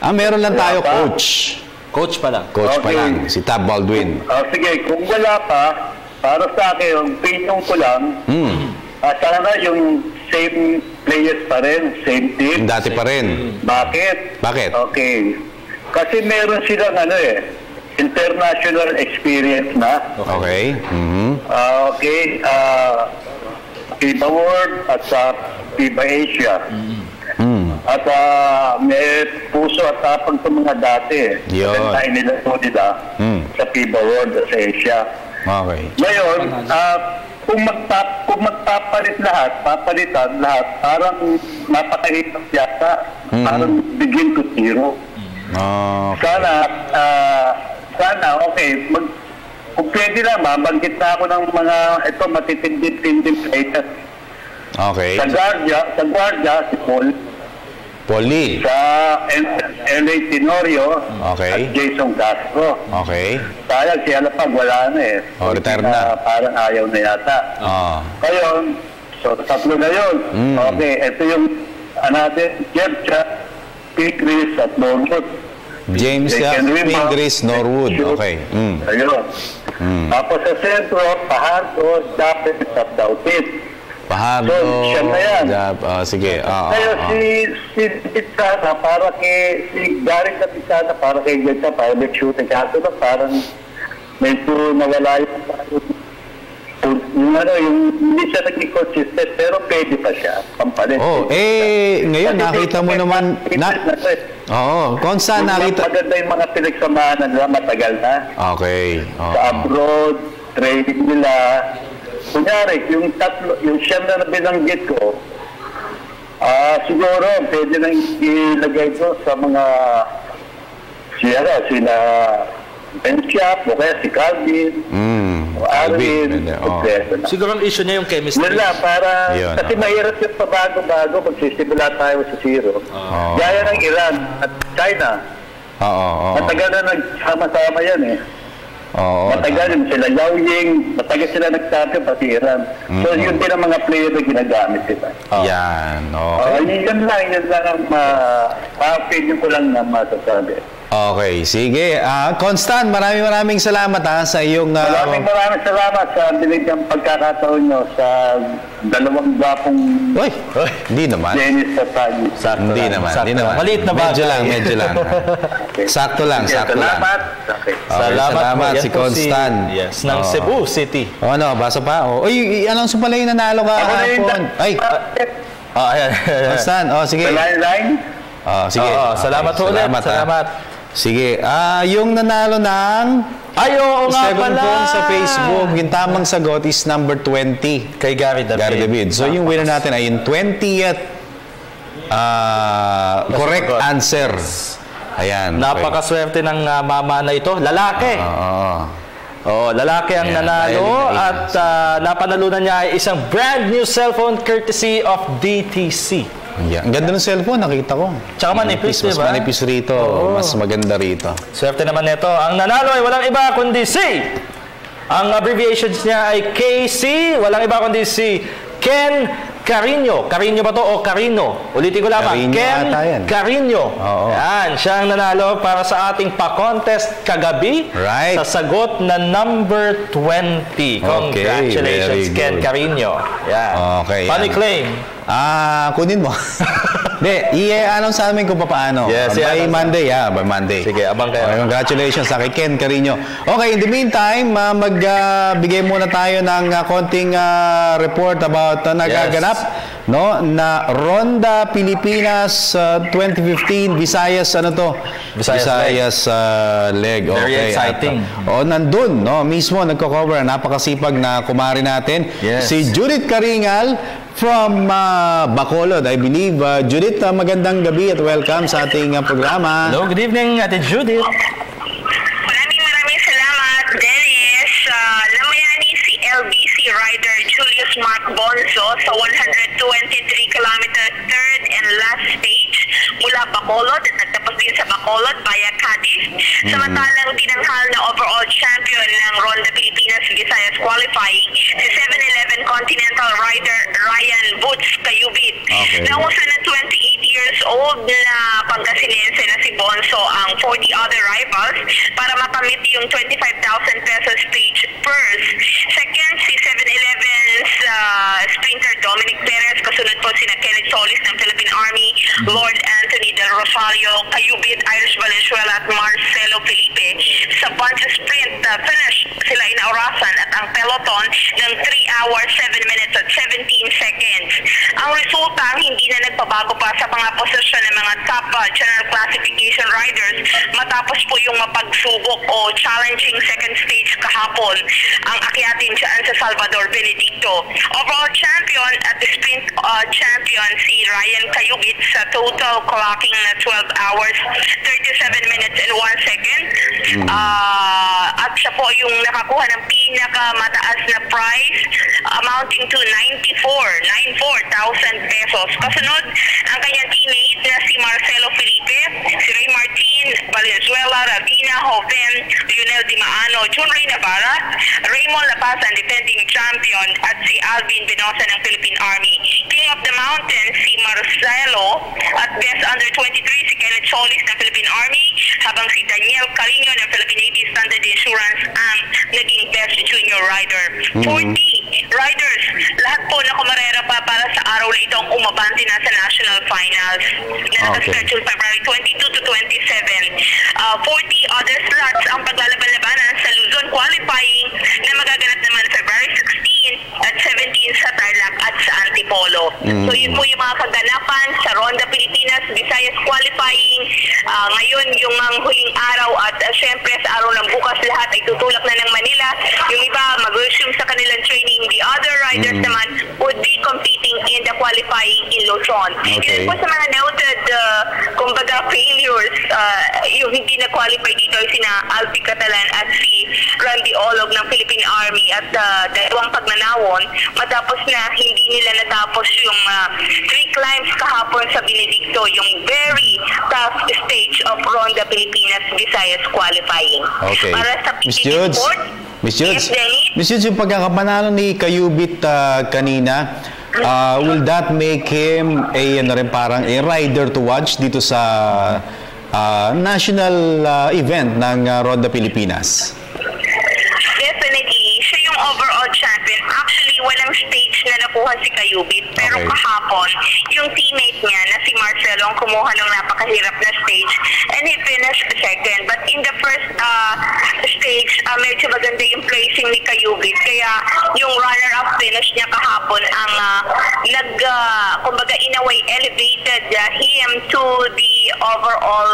Meron lang tayo, coach. Coach pa lang. Coach pa lang, si Tab Baldwin. Sige, kung wala pa, para sa akin, yung pinong ko lang, sana yung same players pa rin, same team. Dati pa rin. Bakit? Okay. Kasi meron silang international experience na. Okay. Okay. FIBA World at sa FIBA Asia. At may puso at tapang sa mga dati. Yun. Kaya nila sa FIBA World at sa Asia. Okay. Ngayon, kung papalitan lahat, parang mapakahirap yata. Parang begin to zero. Sana, okay, kung pwede lang, mabanggit na ako ng mga matitindi-tindi players. Okay. Sa Guardia, si Paul Lee. Sa LA Tenorio, okay. At Jason Castro. Okay. Sayang si Alapag, wala na eh. Retired na. Parang ayaw na yata. Ngayon, so tatlo na yun. Okay, ito yung natin, Jeff Chat, Pigris at Norwood. James Pigris, Norwood. Okay. Ayun. Tapos sa sentro, Pahardo, Dapit at Dautit. Pahardo. So, siya na yan. Sige. Kaya si Pizana, para kay, si Garrett na Pizana, para kay Geta, private shooting. Kaso na parang medyo nawala yung hindi siya naging consistent, pero pwede pa siya. Pampalit. Ngayon nakita mo naman Constant nakita. Maganda yung mga pinagsamahan nila, matagal na. Okay. Sa abroad, training nila. Kunyari, yung siyam na binanggit ko, siguro, pwede nang ilagay ko sa mga sina Ben Siap, o kaya si Calvin, o Arvin, siguro ang issue niya yung chemistry. Wala, kasi mahirap yung pabago-bago, magsisimula tayo sa zero. Gaya ng Iran at China. Matagal na nagsama-sama yan eh. Oo. Matagal sila Yaoying, matagal sila nag-start pati Iran. So yun din ang mga player na ginagamit sila. Yan, okay. Yun lang ang ma-opinion ko lang na masasabi. Okay, sige. Constant, maraming salamat sa iyong... maraming salamat sa binigyang pagkakataon nyo sa dalawang gwapong... Hindi naman. Dennis at Tagi. Hindi naman. Maliit na bagay. Medyo lang. Sakto lang. Salamat. Salamat si Constant. Yes, ng Cebu City. Basa pa. Anong pala yung nanalo ka hapon? Ayan. Constant, sige. Line? Sige. Salamat ulit. Salamat. Sige, yung nanalo ng oo nga pala sa Facebook, yung tamang sagot is number 20 kay Gary David. So yung winner natin ay yung 20th correct answer. Ayan. Napakaswerte ng mama na ito. Lalaki. Lalaki ang nanalo at napanalunan niya ay isang brand new cellphone courtesy of DTC. Ang ganda ng cellphone, nakita ko. Tsaka manipis, diba? Mas manipis rito. Mas maganda rito. Swerte naman nito. Ang nanalo ay walang iba kundi si... Ang abbreviations niya ay KC. Walang iba kundi si Ken Carino. Carino ba to o Carino? Ulitin ko lamang. Ken Carino. Yan. Siya ang nanalo para sa ating pa-contest kagabi. Right. Sa sagot na number 20. Congratulations, Ken Carino. Yan. Okay. Paano claim? Kunin mo. I-announce sa amin kung paano. Yes, by Monday. By Monday. Sige, abang kayo. Congratulations sa kay Ken Carino. Okay, in the meantime, magbigay muna tayo ng konting report about nagaganap na Ronda Pilipinas 2015 Visayas Visayas leg. Very exciting. Nandun, mismo nagko-cover, napakasipag na kumari natin. Si Judith Karingal from Bacolod, I believe. Judith, magandang gabi at welcome sa ating programa. Hello, good evening, Ate Judith. Maraming salamat, Dennis. Lamayani si LBC rider Julius Mark Bonzo sa 123-kilometer third and last stage mula Bacolod at nagtapos din sa Bacolod via Cadiz. Samantalang dinanghal na overall champion ng Ronda Pilipinas Visayas qualifying si 7-Eleven Continental rider Ryan Boots Cayubit. Nausan ng 28 years old na Pangasinense na si Bonzo ang 40 other rivals para makamit yung 25,000 pesos stage purse. Second, si 7-Eleven's sprinter Dominic Perez, kasunod po sina Kenneth Solis ng Philippine Army, Lord Anthony Del Rosario, Cayubit, Irish Valenzuela at Marcelo Felipe. Sa bunch sprint finish, sila inaurasan at ang peloton ng 3 hours, 7 minutes at 17 seconds. Ang resulta hindi na nagpabago pa sa mga posisyon ng mga top general classification riders matapos po yung mapagsubok o challenging second stage kahapon ang akyatin dyan sa Salvador Benedicto. Overall champion at the sprint champion si Ryan Cayubit sa total clocking na 12 hours, 37 minutes and 1 second. At siya po yung nakakuha ng pinakamataas na prize amounting to 94,000 pesos. Kasunod, ang kanyang teammate na si Marcelo Felipe, si Ray Martin, Valenzuela, Rabina, Joven, Lionel Di Maano, Junray Navarra, Raymond Lapasan, defending champion, at si Alvin Benosa ng Philippine Army. King of the Mountain, si Marcelo, at best under 23, si Kenneth Solis ng Philippine Army, habang si Daniel Carino ng Philippine Navy Standard Insurance ang naging best junior rider. 40 riders, lahat po na kumarera pa para sa araw na itong umabante na sa national finals na nakaschedule February 22 to 27. 40 other slots ang paglalaban-labanan sa Luzon qualifying na magaganap naman February 16 at 17 sa Tarlac at sa Antipolo. So yun po yung mga kaganapan sa Ronda Pilipinas Visayas qualifying. Ngayon yung mga huling araw at syempre sa araw ng bukas lahat ay tutulak na ng Manila. Yung iba mag-resume sa kanilang training. The other riders naman would be competing in the qualifying in Luzon. Yun po sa mga noted kumbaga failures, yung hindi na-qualify dito ay sina Alpi Catalan at si Randy Olog ng Philippine Army at dalawang pagnanawon matapos na hindi nila natapos yung 3 climbs kahapon sa Benedicto, yung very tough stage of Ronda Pilipinas Visayas qualifying. Okay. Para sa Miss PTT Judes, Sport, Miss Judes, yes, Dennis? Miss Judes, yung pagkakapanalo ni Kayubit kanina, will that make him parang a rider to watch dito sa national event ng Ronda Pilipinas? Definitely. Siya yung overall champion. Actually, walang stage na nakuha si Kayubit. Pero kahapon, yung teammate niya na si Marcelo ang kumuha ng napakahirap na stage and he finished second. But in the first stage, medyo maganda yung placing ni Kayubit. Kaya yung runner-up finish niya kahapon ang kumbaga in a way elevated him to the overall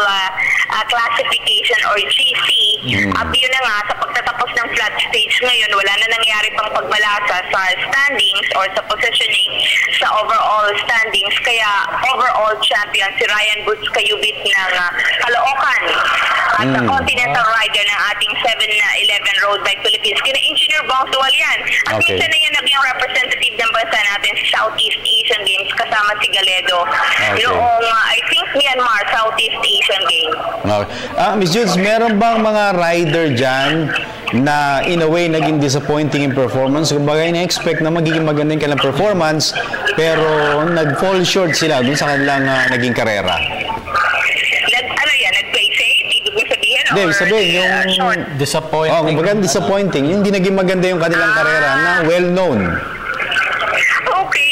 classification or GC. Yun na nga, sa pagtatapos ng flat stage ngayon, wala na nangyari pang pagbalasa sa standings or sa positioning sa overall standings. Kaya overall champion si Ryan Boots Kayubit ng Caloocan at sa Continental Rider ng ating 7-11 Road Bike Philippines. Kina Engineer Bong Dual yan. At minsan na yan naging representative ng bansa natin sa Southeast Asian Games kasama si Galedo. Noong, I think, Myanmar Southeast Asian Games. Miss Judes, meron bang mga rider dyan na in a way naging disappointing in performance? Kumbaga, ina-expect na magiging maganda yung kanilang performance pero nag-fall short sila dun sa kanilang naging karera? Nag-play safe? Ibig mo sabihin? Hindi, sabihin yung disappointing. Kumbaga disappointing. Yung hindi naging maganda yung kanilang karera na well-known. Okay,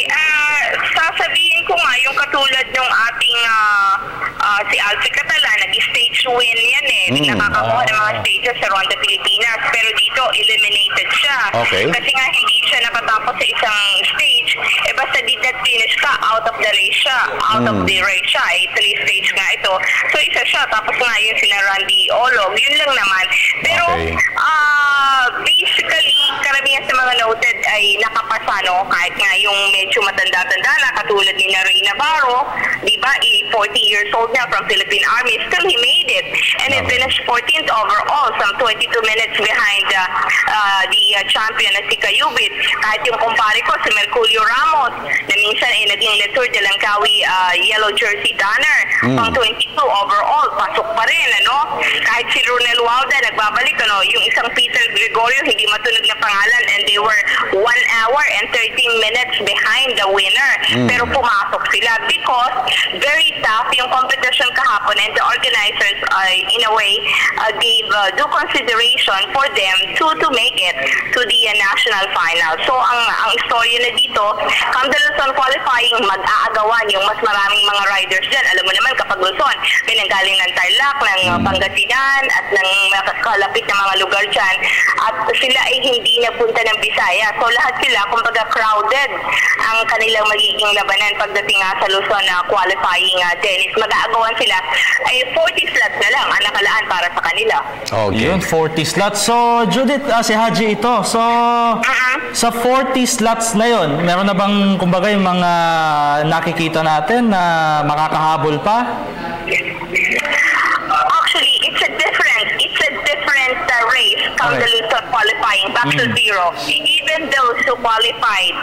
sasabihin ko nga yung katulad ng ating si Alfie Catala, nag-stage win yan nakakakuha ng mga stages sa Ronda Pilipinas, pero dito eliminated siya. Kasi nga hindi siya nakatapos sa isang stage, basta did not finish ka, out of the race siya, out of the race siya, 3 stage nga ito. So isa siya, tapos nga yun sila Randy Olog, yun lang naman. Pero basically, karamihan sa mga noted ay nakapasa, kahit nga yung medyo matanda-tanda na, katulad ni Rey Navarro, di ba, 40 years old na from Philippine Army, still he made it. And he finished 14th overall, some 22 minutes behind the champion na si Kayubit. Kahit yung kumpare ko, si Merculio Ramos, na minsan ay naging Letour de Langkawi yellow jersey donor, pang 22 overall, pasok pa rin, Kahit si Ronel Wauda, nagbabalik, yung isang Peter Gregorio, hindi matunog na pangalan, and they were 1 hour and 13 minutes behind the winner. Pero pumasok sila because very tough yung competition kahapon, and the organizers in a way gave due consideration for them to make it to the national final. So ang istorya na dito, come the Luzon qualifying, mag-aagawan yung mas maraming mga riders dyan. Alam mo naman kapag Luzon, pinanggaling ng Tarlac, ng Pangasinan at ng kalapit na mga lugar dyan, at sila ay hindi nagpunta ng Bisaya. So lahat sila, kumbaga crowded ang kanilang magiging labanan pagdating sa Luzon qualifying Dennis. Mag-aagawan sila ay 40 slots na lang ang nakalaan para sa kanila. Yun, 40 slots. So, Judith, si Haji ito. So, sa 40 slots na yun, meron na bang, kumbaga, yung mga nakikita natin na makakahabol pa? Actually, it's a different race come the Luzon qualifying back to zero. Even those who qualified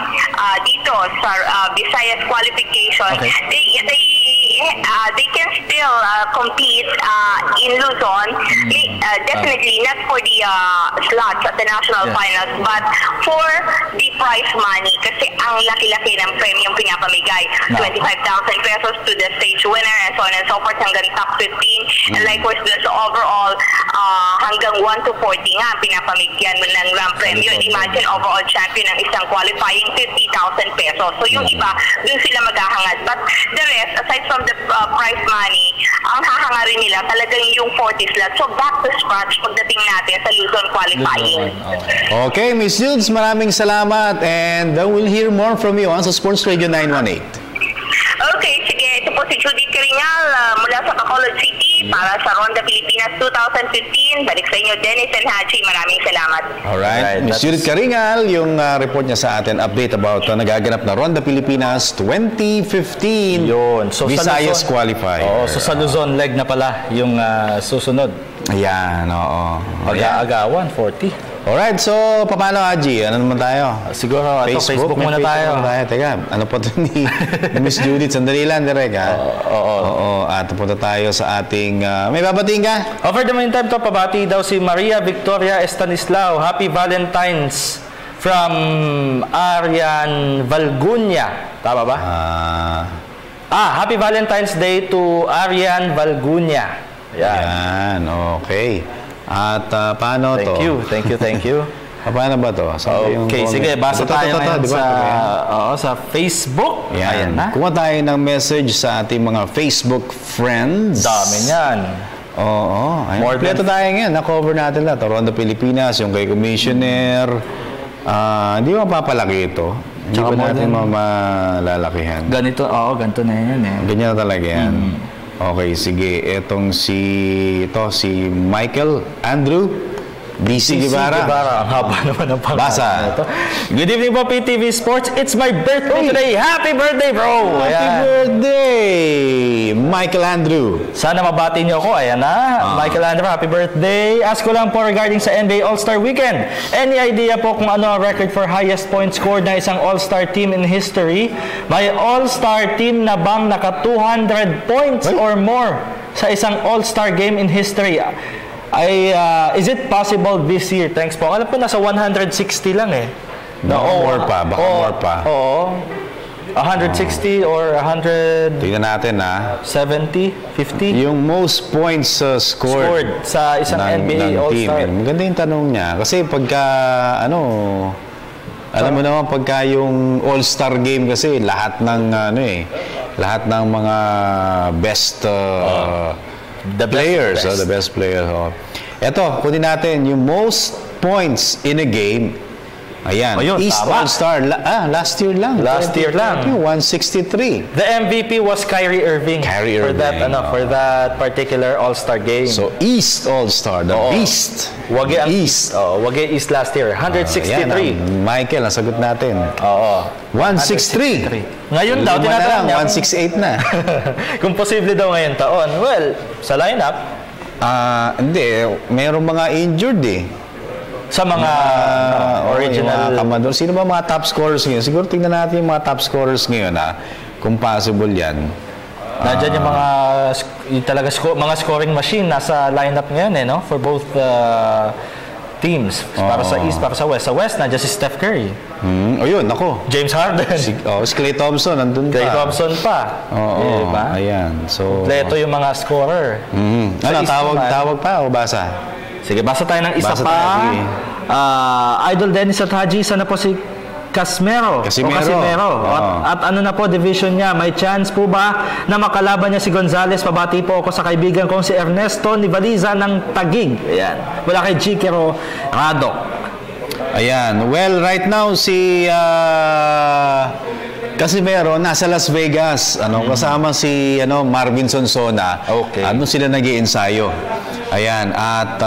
dito sa Visayas qualification, they can still compete in Luzon. Definitely not for the slots at the national finals, but for the prize money. Kasi ang laki-laki ng premium pinapamigay. 25,000 pesos to the stage winner and so on and so forth hanggang top 15. And likewise, there's overall hanggang 1 to 40 nga pinapamigyan mo ng Grand Premium. Imagine overall champion ng isang qualifying 50,000 pesos. So yung iba, dun sila maghahangad. But the rest, aside from the prize money, ang hahangarin nila talagang yung 40 slots. So back to scratch pagdating natin sa Luzon qualifying. Okay, Miss Judes, maraming salamat and we'll hear more from you sa Sports Radio 918. Okay, sige. Ito po si Judith Caringal mula sa Bacolod City para sa Ronda Pilipinas 2015. Balik sa inyo, Dennis and Haji. Maraming salamat. Alright. Miss Judith Caringal, yung report niya sa atin, update about nagaganap na Ronda Pilipinas 2015. Yun. So, Visayas qualify. So sa Luzon leg na pala yung susunod. Ayan, oo. Mag-aagawan, 40. Alright, so paano Haji? Ano naman tayo? Siguro Facebook muna tayo. Teka, ano po ito ni Miss Judith? Sandali lang, direct ha? Oo. At punta tayo sa ating... may babatiin ka? Over the meantime to, pabati daw si Maria Victoria Estanislao. Happy Valentine's from Arian Valgunya. Tama ba? Happy Valentine's Day to Arian Valgunya. Yan, okay. At paano to? Thank you. Paano ba to? Okay, sige, basa tayo ngayon sa Facebook. Ayan na. Kuha tayo ng message sa ating mga Facebook friends. Dami niyan. Oo. Kompleto tayo ngayon. Na-cover natin na. Toronto, Pilipinas, yung kay Commissioner. Hindi mapapalaki ito. Hindi pa natin malalakihan. Ganito na yan eh. Ganyan na talaga yan. Okay, sige. Etong si Michael Andrew BC Guevara. Ang haba naman ng pangalan. Basa. Good evening po, PTV Sports. It's my birthday today. Happy birthday, bro! Happy birthday, Michael Andrew. Sana mabati niyo ako. Ayan na. Michael Andrew, happy birthday. Ask ko lang po regarding sa NBA All-Star Weekend. Any idea po kung ano ang record for highest points scored na isang All-Star team in history? May All-Star team na bang naka 200 points or more sa isang All-Star game in history? Is it possible this year? Thanks po. Alam po, nasa 160 lang eh. More pa. Baka more pa. Oo. 160 or 100... Tingnan natin ha. 70, 50? Yung most points scored sa isang NBA All-Star. Maganda yung tanong niya. Kasi pagka, alam mo naman, pagka yung All-Star game kasi, lahat ng mga best... the best players. Ito, kunin natin yung most points in a game. Ayan, East All-Star. Last year lang. 163. The MVP was Kyrie Irving. For that particular All-Star game. So, East All-Star, the Beast. Wage East. Wage East last year. 163. Michael, nasagot natin. 163. Ngayon daw, tinatanong niya. 168 na. Kung posible daw ngayon taon. Well, sa lineup. Hindi. Mayroong mga injured eh. Sa mga original... Sino ba mga top scorers ngayon? Siguro tingnan natin yung mga top scorers ngayon kung possible yan. Nandiyan yung mga scoring machine nasa lineup ngayon eh, no? For both teams. Para sa East, para sa West. Sa West, nandiyan si Steph Curry. Yun, ako. James Harden. Si Klay Thompson, nandun pa. Klay Thompson pa. Diba? Ayan. So, kompleto yung mga scorer. Tawag pa o basa? Sige, basa tayo ng isa pa. Idol Dennis at Haji, sana po si Casimero. At ano na po, division niya. May chance po ba na makalaban niya si Gonzales? Pabati po ako sa kaibigan kong si Ernesto Nivaliza ng Taguig. Ayan. Wala kay Chikero Radok. Ayan. Well, right now, si Casimero nasa Las Vegas. Kasama si Marvin Sonsona. Okay. Ano sila nag-iensayo. Ayan, at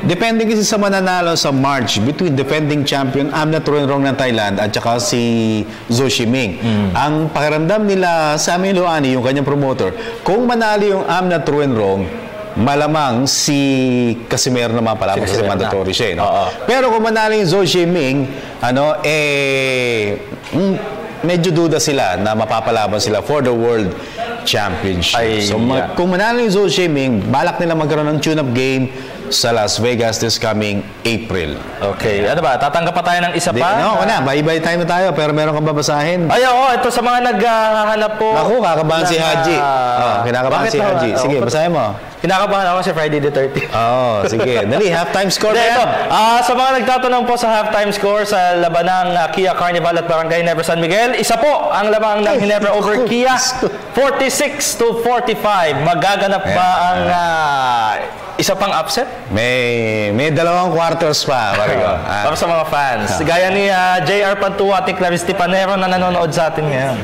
depende kasi sa mananalo sa March between defending champion Amnat Ruenrong ng Thailand at saka si Zhou Shiming. Ang pakiramdam nila Sammy Loani, yung kanyang promoter, kung manalo yung Amnat Ruenrong, malamang si Casimero na mapalaban kasi mandatory siya. Pero kung manalo yung Zhou Shiming, medyo duda sila na mapapalaban sila for the World Championship. Kung manalo yung Zhou Shiming, balak nila magkaroon ng tune-up game sa Las Vegas this coming April. Okay. Ano ba? Tatanggap pa tayo ng isa pa? Bye-bye time na tayo. Pero meron kang babasahin. Ito sa mga naghahanap po. Ako, kakabahan si Haji. Kinakabahan si Haji. Sige, basahin mo. Kinakabahan ako si Friday the 13th. Sige. Dali, halftime score na yan. Sa mga nagtatanong po sa halftime score sa labanang Kia Carnival at Barangay Ginebra San Miguel, isa po ang labang ng Ginebra over Kia, 46-45. Magaganap ba ang isa pang upset? May dalawang quarters pa. Para sa mga fans. Gaya ni JR Pantua at Clarice Tipanero na nanonood sa atin ngayon.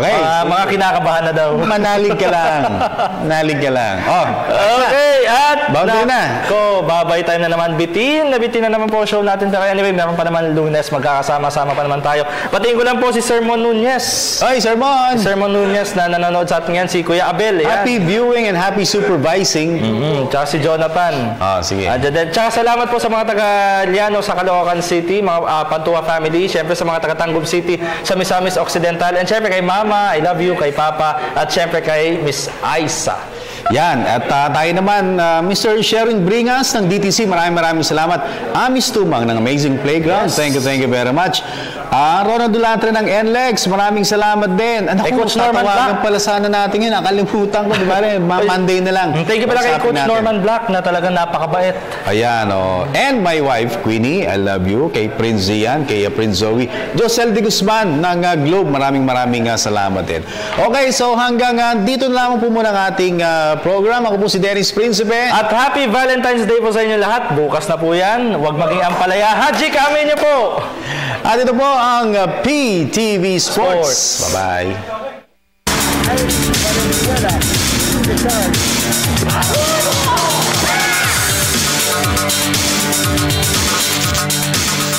Okay. Mga kinakabahan na daw. Manalig ka lang. Okay. At babay time na naman. Bitin na naman po show natin. Pero anyway, meron pa naman Lunes. Magkakasama-sama pa naman tayo. Patingin ko lang po si Sermon Nunez. Sermon Nunez na nanonood sa atin ngayon. Si Kuya Abel. Happy viewing and happy supervising. Tsaka si si Jonathan. Sige. Tsaka salamat po sa mga taga Liano sa Caloocan City, mga Pantua family, syempre sa mga taga Tangub City, sa Misamis Occidental, and syempre kay Mama, I love you, kay Papa, at syempre kay Miss Aisa. Yan, at tayo naman, Mr. Sharon Bringas ng DTC, maraming salamat. Miss Tumang ng Amazing Playground, thank you very much. Ronald Dulatre ng NLEX, maraming salamat din. Coach Norman Black pala sana natin yun, nakalimutan ko, di ba rin, Monday na lang. Thank you pala kay Coach Norman Black na talagang napakabait. Ayan, and my wife, Queenie, I love you, kay Prince Zian, kay Prince Zoe, Josel de Guzman ng Globe, maraming salamat din. Okay, so hanggang dito na lamang po muna ang ating program. Ako po si Dennis Principe. At happy Valentine's Day po sa inyo lahat. Bukas na po yan. Huwag maging ampalaya. Haji kami niyo po! At ito po ang PTV Sports. Bye-bye.